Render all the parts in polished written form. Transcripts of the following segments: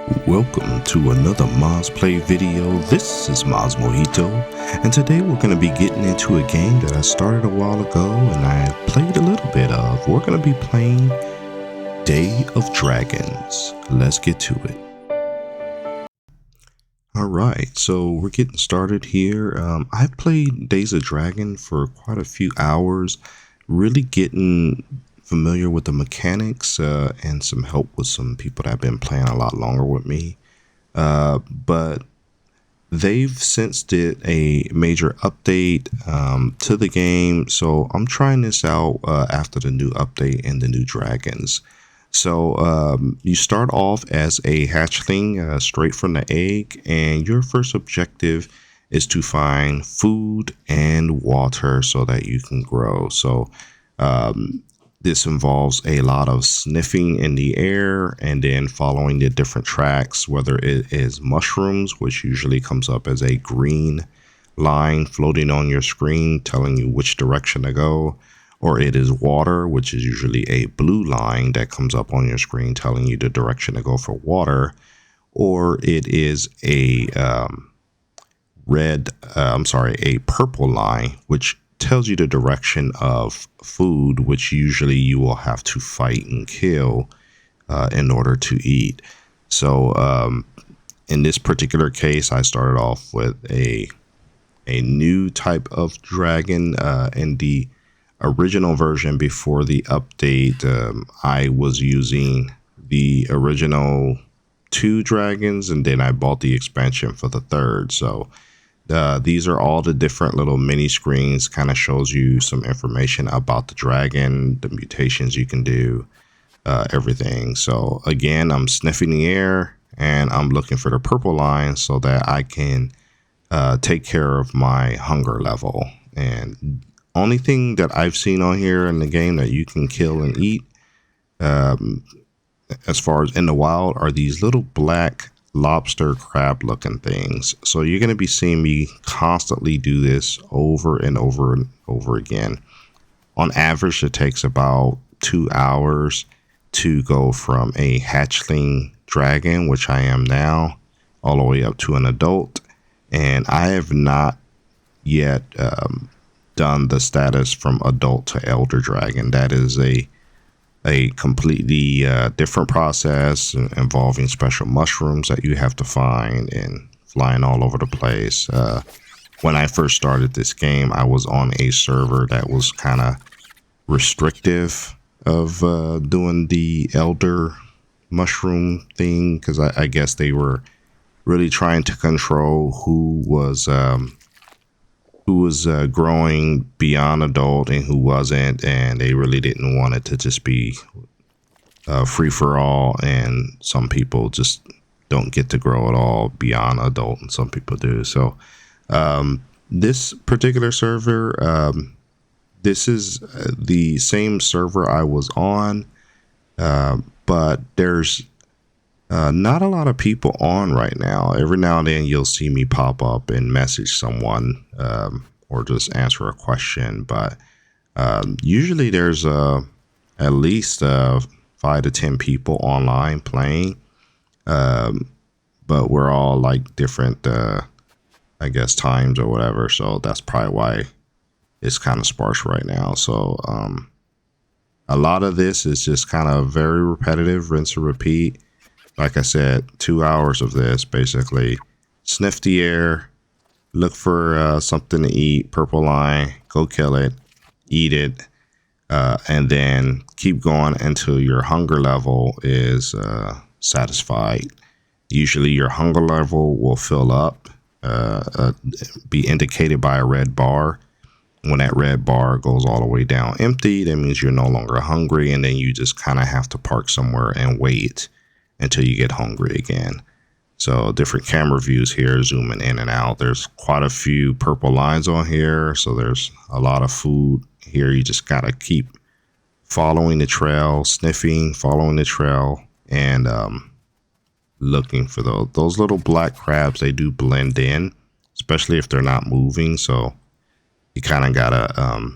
Welcome to another Maz Play video. This is MazMojito, and today we're going to be getting into a game that I started a while ago and I played a little bit of. We're going to be playing Day of Dragons. Let's get to it. Alright, so we're getting started here. I've played Days of Dragon for quite a few hours, really getting familiar with the mechanics and some help with some people that have been playing a lot longer with me. But they've since did a major update to the game, so I'm trying this out after the new update and the new dragons. So you start off as a hatchling straight from the egg, and your first objective is to find food and water so that you can grow. So this involves a lot of sniffing in the air and then following the different tracks, whether it is mushrooms, which usually comes up as a green line floating on your screen telling you which direction to go, or it is water, which is usually a blue line that comes up on your screen telling you the direction to go for water, or it is a a purple line, which tells you the direction of food, which usually you will have to fight and kill in order to eat. So in this particular case, I started off with a new type of dragon. In the original version before the update, I was using the original 2 dragons, and then I bought the expansion for the 3rd. So these are all the different little mini screens, kind of shows you some information about the dragon, the mutations you can do, everything. So again, I'm sniffing the air and I'm looking for the purple line so that I can take care of my hunger level. And only thing that I've seen on here in the game that you can kill and eat, as far as in the wild, are these little black lobster crab looking things. So you're going to be seeing me constantly do this over and over and over again. On average, it takes about 2 hours to go from a hatchling dragon, which I am now, all the way up to an adult. And I have not yet done the status from adult to elder dragon. That is a completely different process involving special mushrooms that you have to find and flying all over the place. When I first started this game, I was on a server that was kind of restrictive of doing the elder mushroom thing, because I guess they were really trying to control who was growing beyond adult and who wasn't, and they really didn't want it to just be free for all, and some people just don't get to grow at all beyond adult and some people do. So this particular server, this is the same server I was on, but there's not a lot of people on right now. Every now and then you'll see me pop up and message someone or just answer a question, but usually there's at least 5 to 10 people online playing, but we're all like different I guess times or whatever, so that's probably why it's kind of sparse right now. So a lot of this is just kind of very repetitive, rinse and repeat. Like I said, 2 hours of this, basically. Sniff the air, look for something to eat, purple line, go kill it, eat it, and then keep going until your hunger level is satisfied. Usually your hunger level will fill up, be indicated by a red bar. When that red bar goes all the way down empty, that means you're no longer hungry, and then you just kind of have to park somewhere and wait until you get hungry again. So different camera views here, zooming in and out. There's quite a few purple lines on here, so there's a lot of food here. You just gotta keep following the trail, sniffing, following the trail, and looking for those little black crabs. They do blend in, especially if they're not moving, so you kind of gotta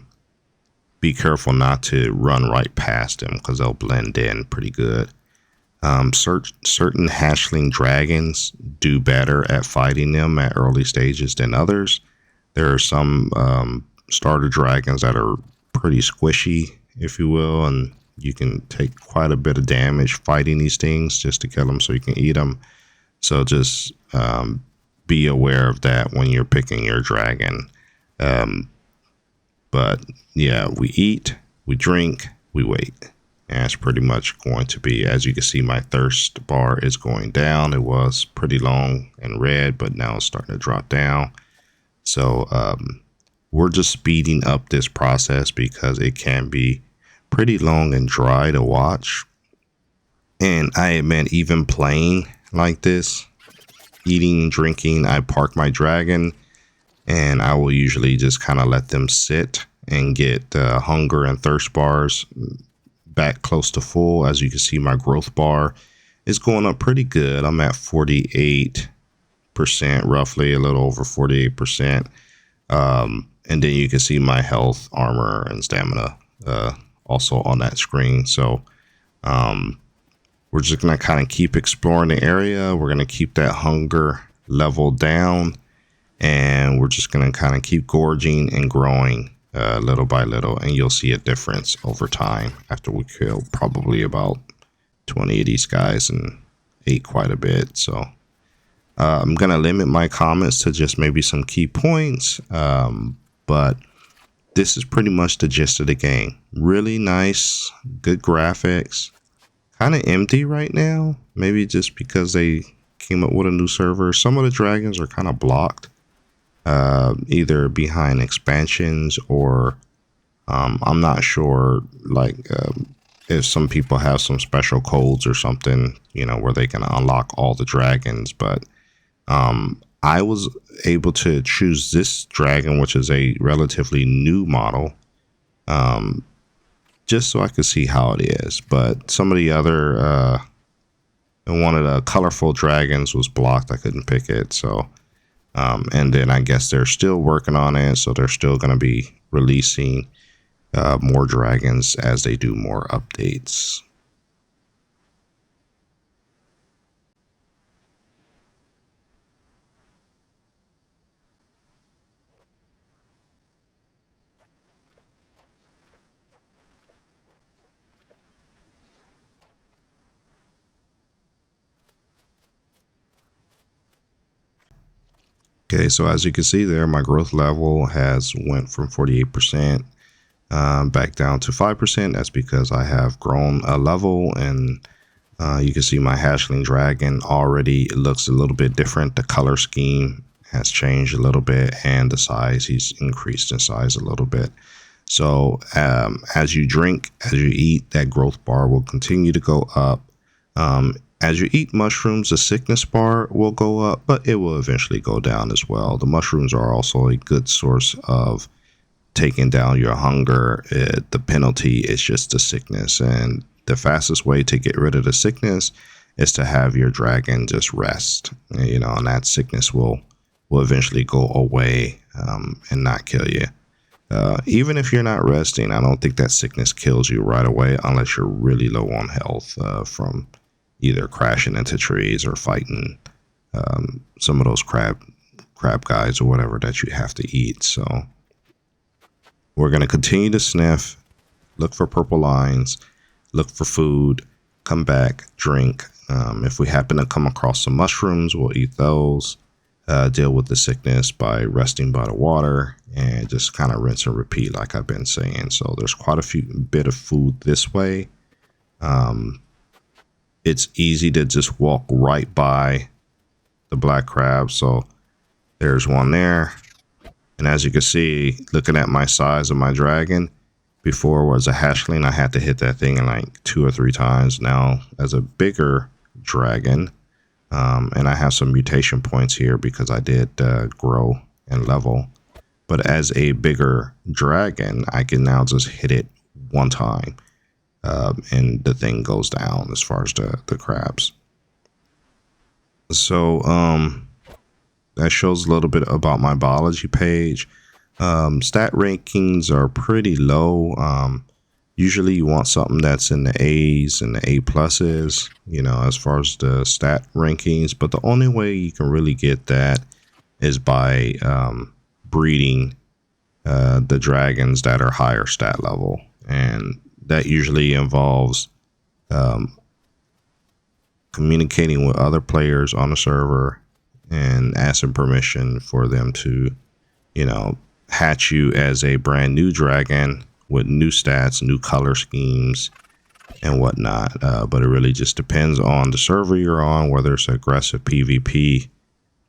be careful not to run right past them because they'll blend in pretty good. Certain hatchling dragons do better at fighting them at early stages than others. There are some starter dragons that are pretty squishy, if you will, and you can take quite a bit of damage fighting these things just to kill them so you can eat them. So just be aware of that when you're picking your dragon. But yeah, we eat, we drink, we wait. And it's pretty much going to be, as you can see, my thirst bar is going down. It was pretty long and red, but now it's starting to drop down. So we're just speeding up this process because it can be pretty long and dry to watch. And I admit, even playing like this, eating, drinking, I park my dragon and I will usually just kind of let them sit and get hunger and thirst bars back close to full. As you can see, my growth bar is going up pretty good. I'm at 48%, roughly a little over 48%. And then you can see my health, armor, and stamina also on that screen. So we're just going to kind of keep exploring the area. We're going to keep that hunger level down. And we're just going to kind of keep gorging and growing little by little. And you'll see a difference over time after we kill probably about 20 of these guys and ate quite a bit. So I'm going to limit my comments to just maybe some key points. But this is pretty much the gist of the game. Really nice, good graphics. Kind of empty right now. Maybe just because they came up with a new server. Some of the dragons are kind of blocked. Either behind expansions or I'm not sure, like if some people have some special codes or something, you know, where they can unlock all the dragons. But I was able to choose this dragon, which is a relatively new model, just so I could see how it is. But some of the other one of the colorful dragons was blocked. I couldn't pick it. So and then I guess they're still working on it, so they're still going to be releasing more dragons as they do more updates. Okay, so as you can see there, my growth level has went from 48% back down to 5%. That's because I have grown a level, and you can see my hatchling dragon already looks a little bit different. The color scheme has changed a little bit, and the size, he's increased in size a little bit. So as you drink, as you eat, that growth bar will continue to go up. As you eat mushrooms, the sickness bar will go up, but it will eventually go down as well. The mushrooms are also a good source of taking down your hunger. The penalty is just the sickness, and the fastest way to get rid of the sickness is to have your dragon just rest, you know, and that sickness will eventually go away and not kill you. Even if you're not resting, I don't think that sickness kills you right away unless you're really low on health from either crashing into trees or fighting some of those crab guys or whatever that you have to eat. So we're going to continue to sniff, look for purple lines, look for food, come back, drink. If we happen to come across some mushrooms, we'll eat those, deal with the sickness by resting by the water, and just kind of rinse and repeat like I've been saying. So there's quite a bit of food this way. It's easy to just walk right by the black crab. So there's one there. And as you can see, looking at my size of my dragon, before was a hatchling, I had to hit that thing in like 2 or 3 times. Now as a bigger dragon, and I have some mutation points here because I did grow and level. But as a bigger dragon, I can now just hit it 1 time. And the thing goes down as far as the crabs. So that shows a little bit about my biology page. Stat rankings are pretty low. Usually you want something that's in the A's and the A pluses, you know, as far as the stat rankings. But the only way you can really get that is by breeding the dragons that are higher stat level. And that usually involves communicating with other players on the server and asking permission for them to, you know, hatch you as a brand new dragon with new stats, new color schemes, and whatnot. But it really just depends on the server you're on, whether it's aggressive PvP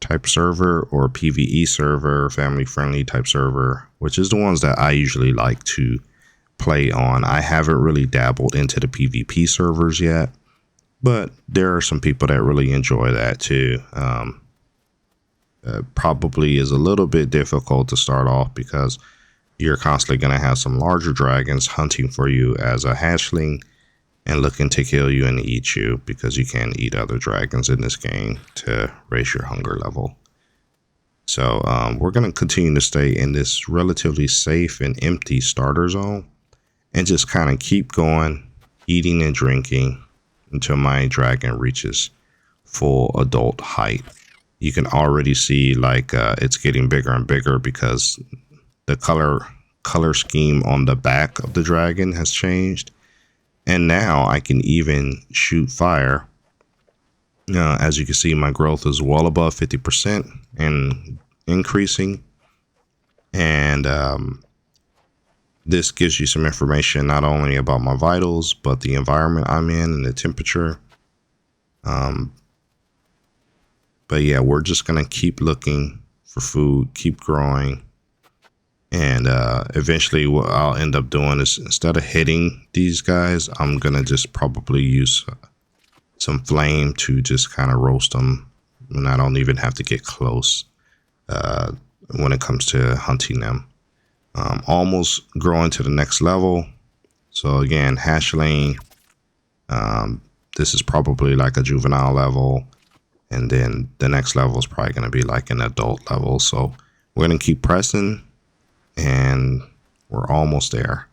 type server or PvE server, family friendly type server, which is the ones that I usually like to play on. I haven't really dabbled into the PvP servers yet, but there are some people that really enjoy that too. Probably is a little bit difficult to start off because you're constantly going to have some larger dragons hunting for you as a hatchling and looking to kill you and eat you, because you can eat other dragons in this game to raise your hunger level. So we're going to continue to stay in this relatively safe and empty starter zone and just kind of keep going, eating and drinking until my dragon reaches full adult height. You can already see like it's getting bigger and bigger because the color scheme on the back of the dragon has changed. And now I can even shoot fire. As you can see, my growth is well above 50% and increasing. And this gives you some information not only about my vitals, but the environment I'm in and the temperature. But yeah, we're just going to keep looking for food, keep growing. And eventually what I'll end up doing is, instead of hitting these guys, I'm going to just probably use some flame to just kind of roast them. And I don't even have to get close when it comes to hunting them. Almost growing to the next level. So again, hatchling. This is probably like a juvenile level. And then the next level is probably going to be like an adult level. So we're going to keep pressing. And we're almost there.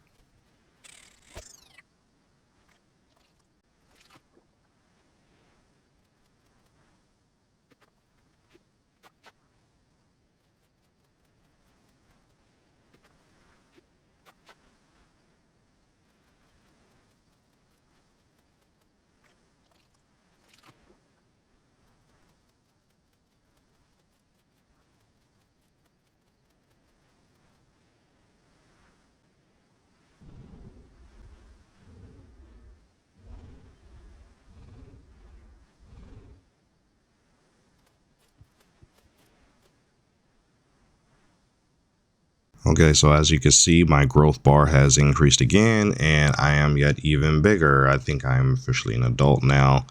Okay, so as you can see, my growth bar has increased again, and I am yet even bigger. I think I'm officially an adult now.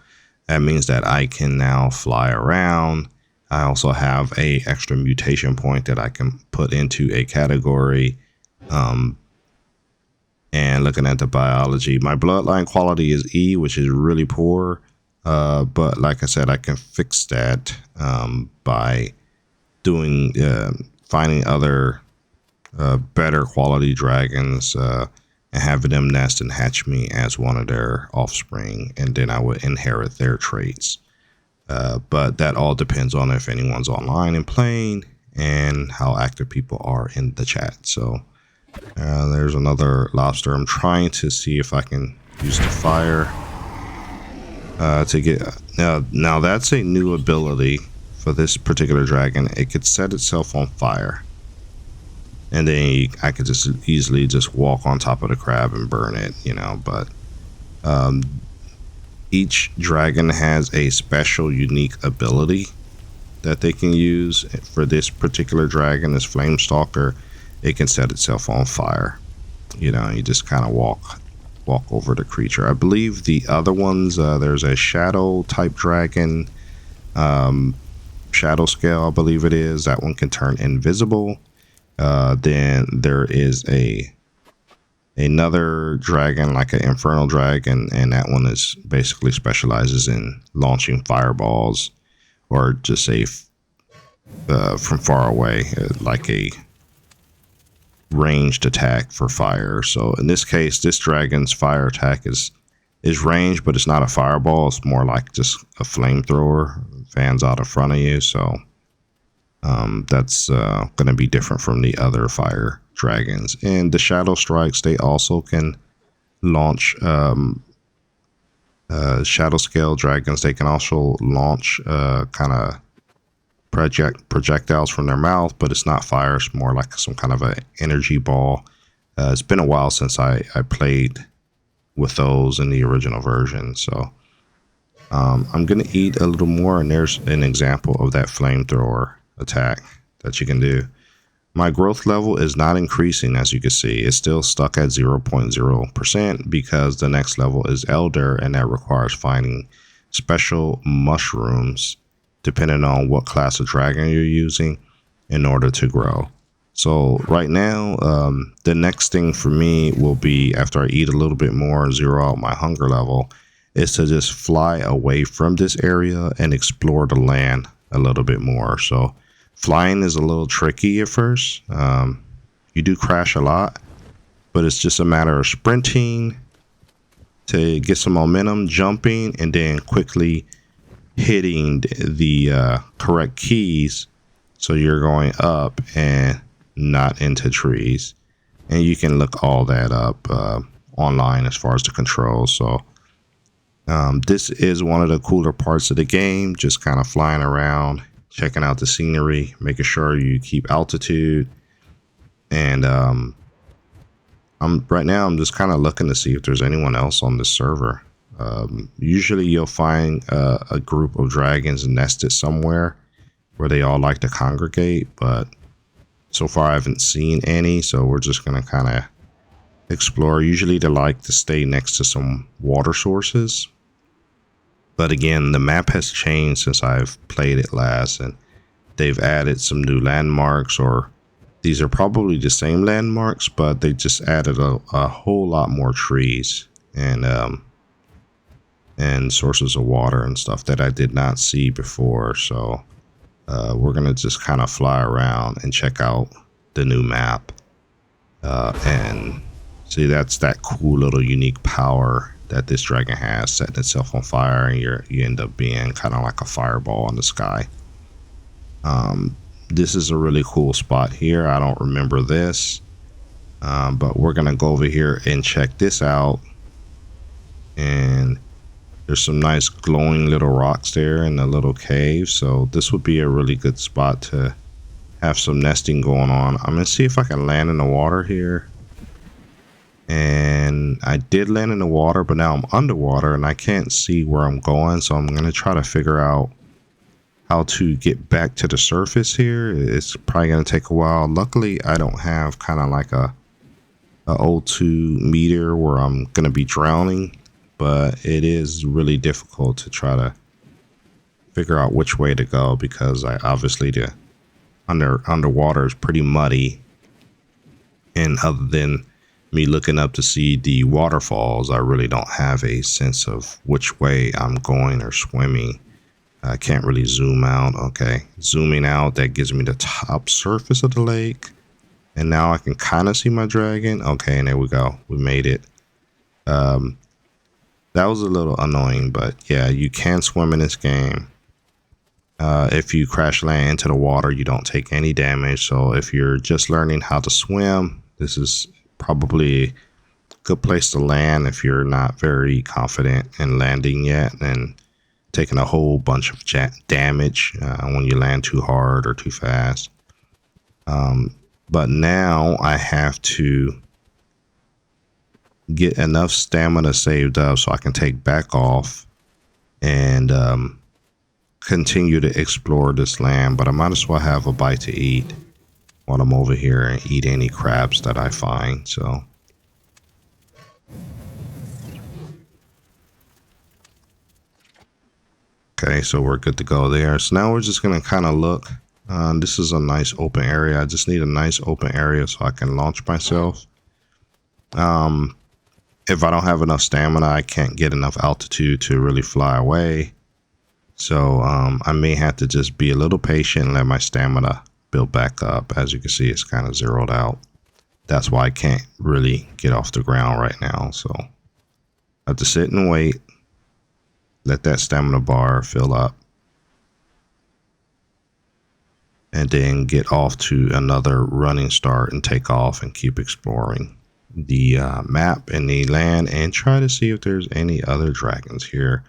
That means that I can now fly around. I also have a extra mutation point that I can put into a category. And looking at the biology, my bloodline quality is E, which is really poor. But like I said, I can fix that by doing finding other better quality dragons and having them nest and hatch me as one of their offspring, and then I would inherit their traits. But that all depends on if anyone's online and playing and how active people are in the chat. So there's another lobster. I'm trying to see if I can use the fire to get now that's a new ability for this particular dragon. It could set itself on fire, and then I could just easily just walk on top of the crab and burn it, you know. But each dragon has a special unique ability that they can use. For this particular dragon, this flame stalker, it can set itself on fire. You know, you just kind of walk over the creature. I believe the other ones, there's a shadow type dragon, shadow scale, I believe it is. That one can turn invisible. Then there is another dragon, like an Inferno dragon, and that one is basically specializes in launching fireballs, or just say from far away, like a ranged attack for fire. So in this case, this dragon's fire attack is ranged, but it's not a fireball. It's more like just a flamethrower, fans out in front of you. So that's going to be different from the other fire dragons. And the shadow strikes, they also can launch shadow scale dragons. They can also launch kind of projectiles from their mouth, but it's not fire. It's more like some kind of an energy ball. It's been a while since I played with those in the original version, so I'm gonna eat a little more, and there's an example of that flamethrower attack that you can do. My growth level is not increasing, as you can see. It's still stuck at 0.0% because the next level is Elder, and that requires finding special mushrooms depending on what class of dragon you're using in order to grow. So right now, the next thing for me will be, after I eat a little bit more and zero out my hunger level, is to just fly away from this area and explore the land a little bit more. So flying is a little tricky at first. You do crash a lot, but it's just a matter of sprinting to get some momentum, jumping, and then quickly hitting the correct keys so you're going up and not into trees. And you can look all that up online as far as the controls. So this is one of the cooler parts of the game, just kind of flying around, checking out the scenery, making sure you keep altitude. And right now I'm just kind of looking to see if there's anyone else on this server. Usually you'll find a group of dragons nested somewhere where they all like to congregate, but so far I haven't seen any, so we're just going to kind of explore. Usually they like to stay next to some water sources, but again, the map has changed since I've played it last, and they've added some new landmarks, or these are probably the same landmarks, but they just added a whole lot more trees and sources of water and stuff that I did not see before. So we're gonna just kind of fly around and check out the new map and see. That's that cool little unique power that this dragon has, setting itself on fire, and you end up being kind of like a fireball in the sky. This is a really cool spot here. I don't remember this, but we're gonna go over here and check this out. And there's some nice glowing little rocks there in the little cave. So this would be a really good spot to have some nesting going on. I'm going to see if I can land in the water here. And I did land in the water, but now I'm underwater and I can't see where I'm going. So I'm going to try to figure out how to get back to the surface here. It's probably going to take a while. Luckily, I don't have kind of like a O2 meter where I'm going to be drowning. But it is really difficult to try to figure out which way to go, because obviously the underwater is pretty muddy. And other than me looking up to see the waterfalls, I really don't have a sense of which way I'm going or swimming. I can't really zoom out. Okay, zooming out, that gives me the top surface of the lake. And now I can kind of see my dragon. Okay, and there we go. We made it. That was a little annoying, but yeah, you can swim in this game. If you crash land into the water, you don't take any damage. So if you're just learning how to swim, this is probably a good place to land if you're not very confident in landing yet and taking a whole bunch of damage when you land too hard or too fast. But now I have to get enough stamina saved up so I can take back off and continue to explore this land. But I might as well have a bite to eat while I'm over here and eat any crabs that I find. So okay, so we're good to go there. So now we're just gonna kind of look. This is a nice open area. I just need a nice open area so I can launch myself. If I don't have enough stamina, I can't get enough altitude to really fly away. So I may have to just be a little patient and let my stamina build back up. As you can see, it's kind of zeroed out. that's why I can't really get off the ground right now. So I have to sit and wait, let that stamina bar fill up, and then get off to another running start and take off and keep exploring the map and the land and try to see if there's any other dragons here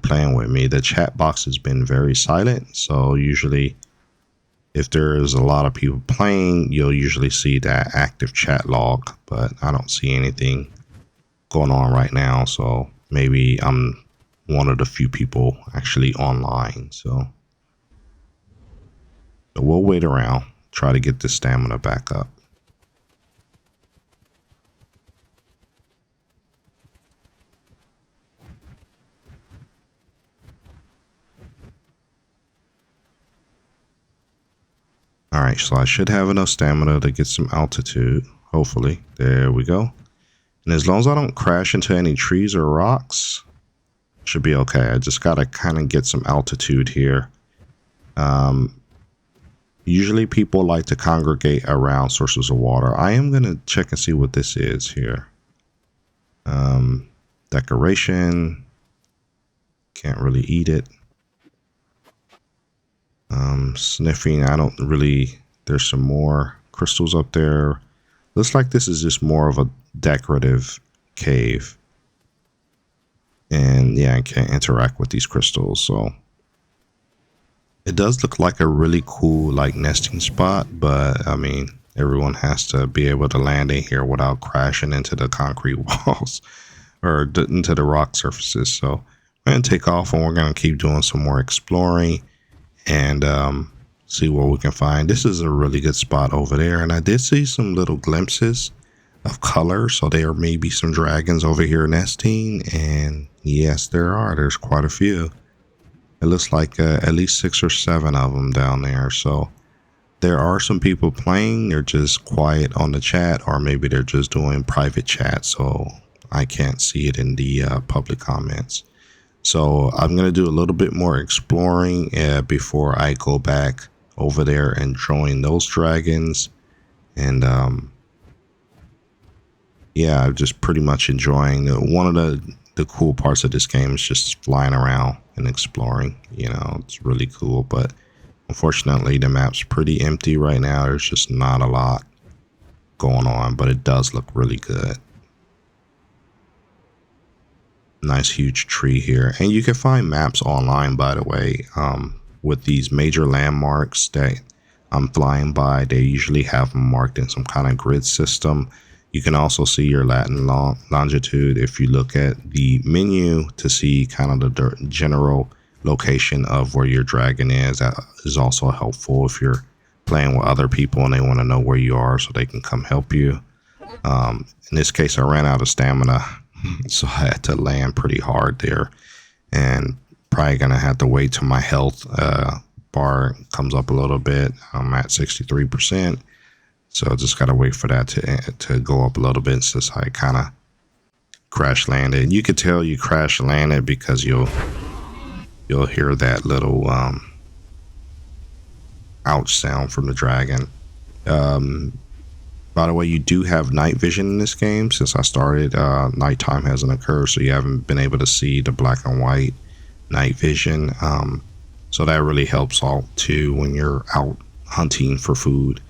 playing with me. The chat box has been very silent, so usually if there is a lot of people playing, you'll usually see that active chat log, but I don't see anything going on right now, so maybe I'm one of the few people actually online. So we'll wait around, try to get the stamina back up. All right, so I should have enough stamina to get some altitude, hopefully. There we go. And as long as I don't crash into any trees or rocks, should be okay. I just gotta kind of get some altitude here. Usually people like to congregate around sources of water. I am gonna check and see what this is here. Decoration. Can't really eat it. Sniffing, I don't really, there's some more crystals up there. Looks like this is just more of a decorative cave. And yeah, I can't interact with these crystals, so it does look like a really cool like nesting spot, but I mean, everyone has to be able to land in here without crashing into the concrete walls or into the rock surfaces. So we're gonna take off and we're gonna keep doing some more exploring and see what we can find. This is a really good spot over there, and I did see some little glimpses of color, so there may be some dragons over here nesting, and yes, there's quite a few. It looks like at least 6 or 7 of them down there. So there are some people playing. They're just quiet on the chat, or maybe they're just doing private chat, so I can't see it in the public comments. So I'm going to do a little bit more exploring before I go back over there and join those dragons. And yeah, I'm just pretty much enjoying one of the cool parts of this game is just flying around and exploring. You know, it's really cool, but unfortunately the map's pretty empty right now. There's just not a lot going on, but it does look really good. Nice huge tree here, and you can find maps online, by the way, with these major landmarks that I'm flying by. They usually have them marked in some kind of grid system. You can also see your longitude if you look at the menu to see kind of the general location of where your dragon is. That is also helpful if you're playing with other people and they want to know where you are so they can come help you. In this case, I ran out of stamina, so I had to land pretty hard there, and probably gonna have to wait till my health bar comes up a little bit. I'm at 63%, so just gotta wait for that to go up a little bit since I kind of crash landed. You could tell you crash landed because you'll hear that little ouch sound from the dragon. By the way, you do have night vision in this game. Since I started, nighttime hasn't occurred, so you haven't been able to see the black and white night vision. So that really helps out too when you're out hunting for food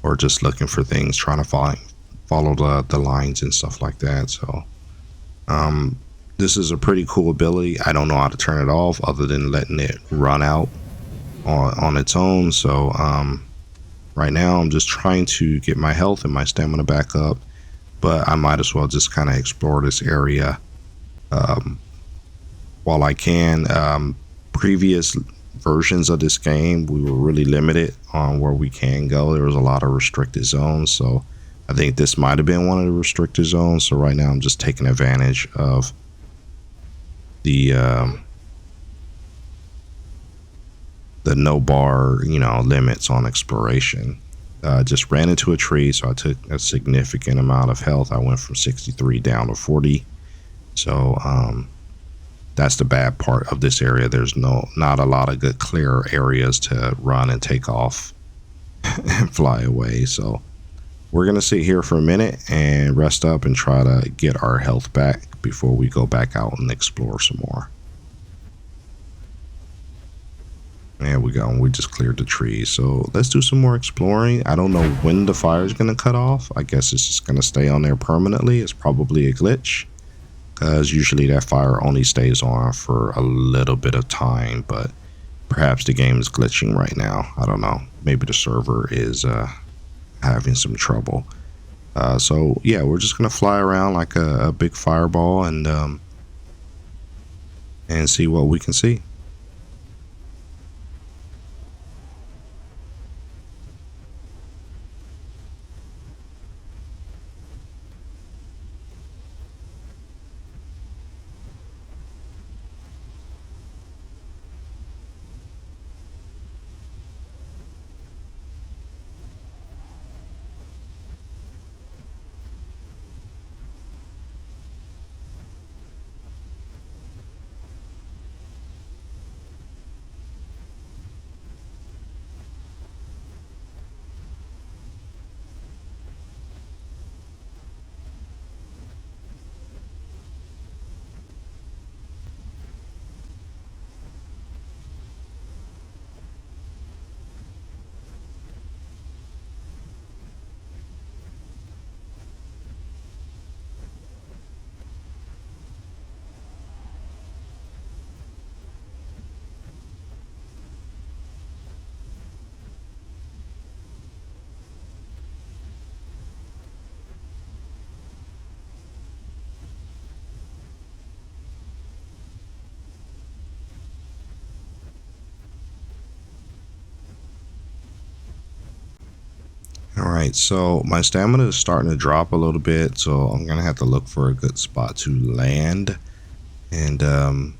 or just looking for things, trying to follow the lines and stuff like that. So this is a pretty cool ability. I don't know how to turn it off other than letting it run out on its own. So right now I'm just trying to get my health and my stamina back up, but I might as well just kind of explore this area while I can. Previous versions of this game, we were really limited on where we can go. There was a lot of restricted zones, so I think this might have been one of the restricted zones. So right now I'm just taking advantage of the no bar, limits on exploration. Just ran into a tree, so I took a significant amount of health. I went from 63 down to 40. So that's the bad part of this area. There's not a lot of good clear areas to run and take off and fly away. So we're going to sit here for a minute and rest up and try to get our health back before we go back out and explore some more. There we go. We just cleared the trees. So let's do some more exploring. I don't know when the fire is going to cut off. I guess it's just going to stay on there permanently. It's probably a glitch, because usually that fire only stays on for a little bit of time, but perhaps the game is glitching right now. I don't know. Maybe the server is having some trouble. So yeah, we're just going to fly around like a big fireball and see what we can see. Alright, so my stamina is starting to drop a little bit, so I'm going to have to look for a good spot to land and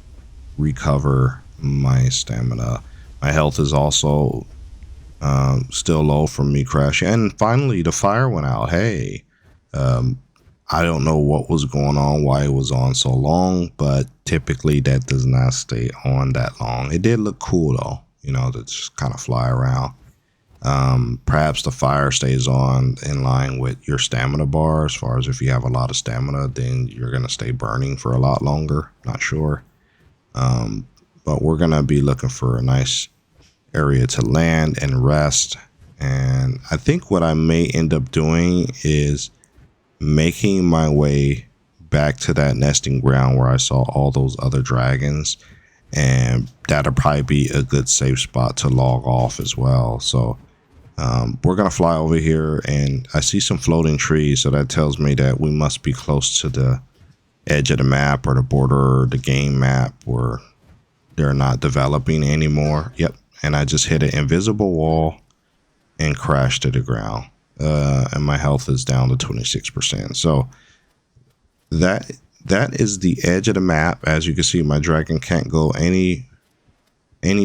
recover my stamina. My health is also still low from me crashing. And finally, the fire went out. Hey, I don't know what was going on, why it was on so long, but typically that does not stay on that long. It did look cool though, you know, to just kind of fly around. Perhaps the fire stays on in line with your stamina bar. As far as if you have a lot of stamina, then you're going to stay burning for a lot longer. Not sure. But we're going to be looking for a nice area to land and rest. And I think what I may end up doing is making my way back to that nesting ground where I saw all those other dragons. And that'll probably be a good safe spot to log off as well. So we're going to fly over here, and I see some floating trees. So that tells me that we must be close to the edge of the map or the border or the game map where they're not developing anymore. Yep. And I just hit an invisible wall and crashed to the ground. And my health is down to 26%. So that is the edge of the map. As you can see, my dragon can't go any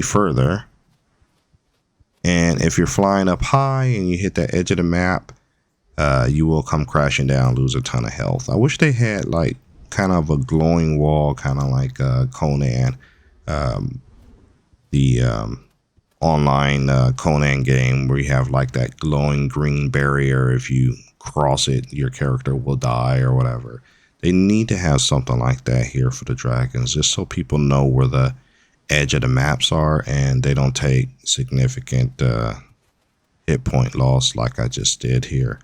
further. And if you're flying up high and you hit that edge of the map, you will come crashing down, lose a ton of health. I wish they had like kind of a glowing wall, kind of like Conan, the online Conan game where you have like that glowing green barrier. If you cross it, your character will die or whatever. They need to have something like that here for the dragons, just so people know where the edge of the maps are and they don't take significant hit point loss like I just did here.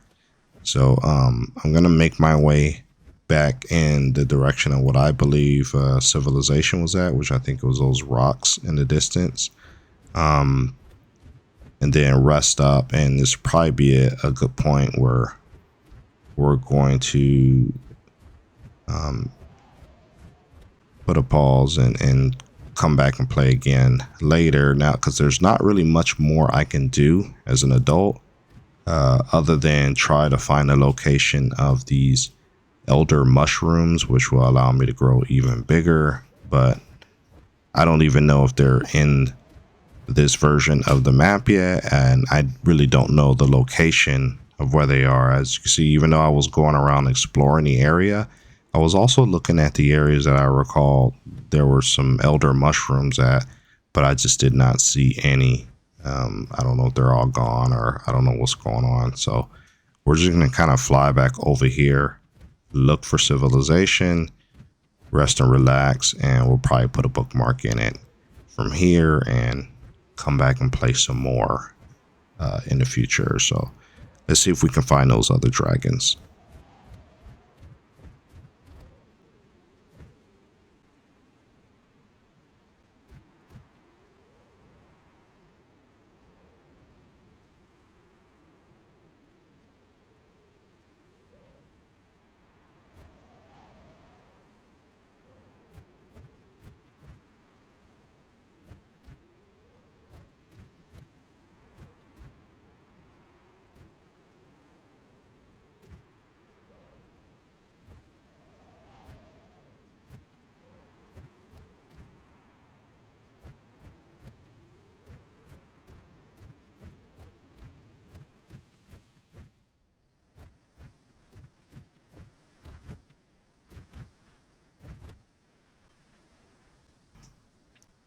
So I'm gonna make my way back in the direction of what I believe civilization was at, which I think it was those rocks in the distance, and then rest up. And this probably be a good point where we're going to put a pause and come back and play again later. Now, because there's not really much more I can do as an adult other than try to find a location of these elder mushrooms, which will allow me to grow even bigger. But I don't even know if they're in this version of the map yet, and I really don't know the location of where they are. As you can see, even though I was going around exploring the area, I was also looking at the areas that I recall there were some elder mushrooms at, but I just did not see any. I don't know if they're all gone or I don't know what's going on. So we're just going to kind of fly back over here, look for civilization, rest and relax, and we'll probably put a bookmark in it from here and come back and play some more in the future. So let's see if we can find those other dragons.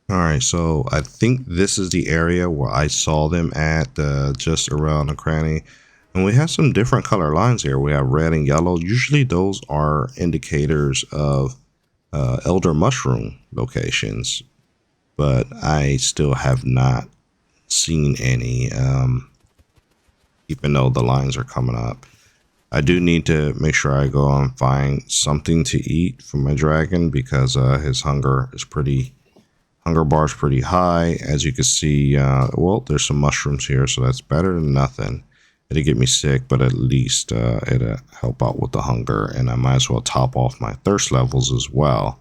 All right, so I think this is the area where I saw them at, just around the cranny. And we have some different color lines here. We have red and yellow. Usually those are indicators of elder mushroom locations, but I still have not seen any, even though the lines are coming up. I do need to make sure I go and find something to eat for my dragon because his hunger bar is pretty high. As you can see, well, there's some mushrooms here, so that's better than nothing. It'll get me sick, but at least it'll help out with the hunger, and I might as well top off my thirst levels as well.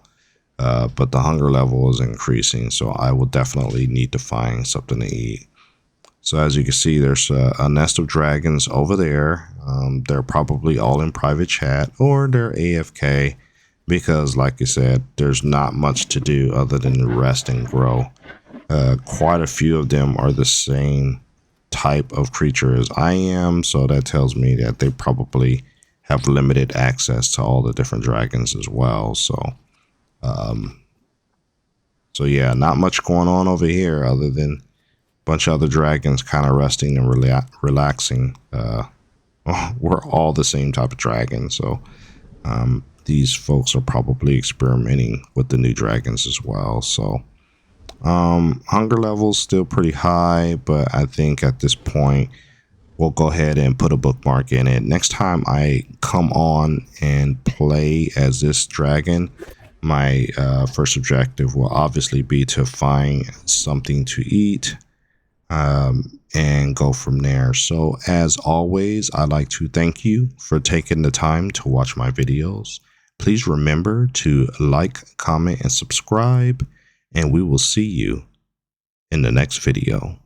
But the hunger level is increasing, so I will definitely need to find something to eat. So as you can see, there's a nest of dragons over there. They're probably all in private chat, or they're AFK. Because like I said, there's not much to do other than rest and grow. Quite a few of them are the same type of creature as I am, so that tells me that they probably have limited access to all the different dragons as well. So yeah, not much going on over here other than a bunch of other dragons kind of resting and relaxing. We're all the same type of dragon, so these folks are probably experimenting with the new dragons as well. So hunger levels still pretty high, but I think at this point we'll go ahead and put a bookmark in it. Next time I come on and play as this dragon, my first objective will obviously be to find something to eat and go from there. So as always, I'd like to thank you for taking the time to watch my videos. Please remember to like, comment, and subscribe, and we will see you in the next video.